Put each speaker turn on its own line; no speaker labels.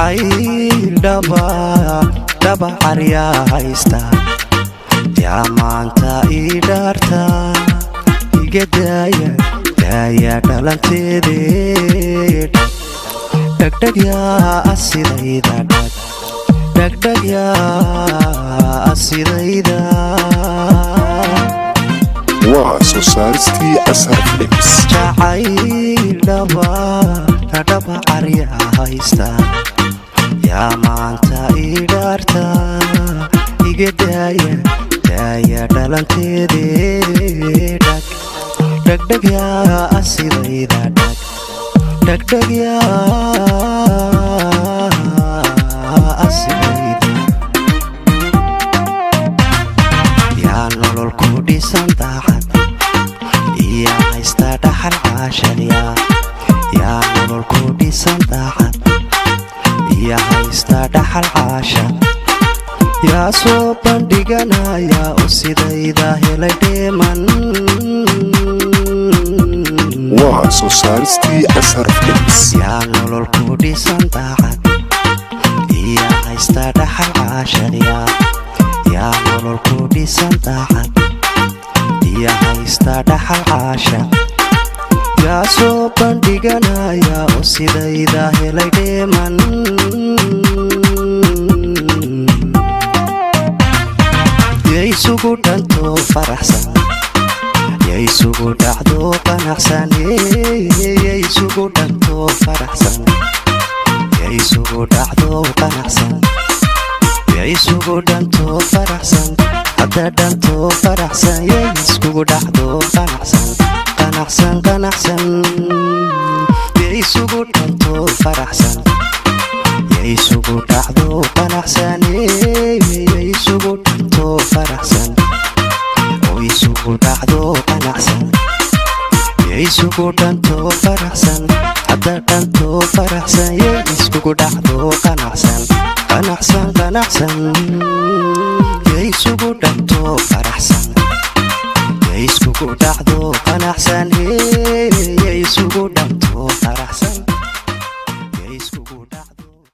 jacayl dhaba caryaa haysta yaa maanta ii dhaarta iga daaya dhalanteedee dhagdhag yaa asidayda dhagdhag yaa asidayda
waa soo saaristii Asar Films.
jacayl dhaba caryaa haysta yaa maanta ii dhaarta iga daaya dhalanteedee dhagdhag yaa asidayda dhagdhag yaa asidayda yaa nolol ku dhisan daacad iya haysta dhaxal caashaliya yaa nolol ku dhisan daacad iya haysta dhaxal caasha yaa soo bandhiganaya u sidayda helay dheeman
waa soo saaristii Asar Films.
yaa nolol ku dhisan daacad iya haysta dhaxal caashaliya yaa nolol ku dhisan daacad iya haysta dhaxal caasha yaa soo bandhiganaya u sidayda helay dheeman yaysugu dhanto faraxsan yaysugu dhacdo qanacsan yaysugu dhanto faraxsan yaysugu dhacdo qanacsan yaysugu dhanto faraxsan hadda dhanto faraxsan yayskugu dhacdo qanacsan yaysugu dhanto faraxsan yaysugu dhacdo qanacsan yaysugu dhanto faraxsan yaysugu dhacdo qanacsan yaysugu dhanto faraxsan hadda dhanto faraxsan yayskugu dhacdo qanacsan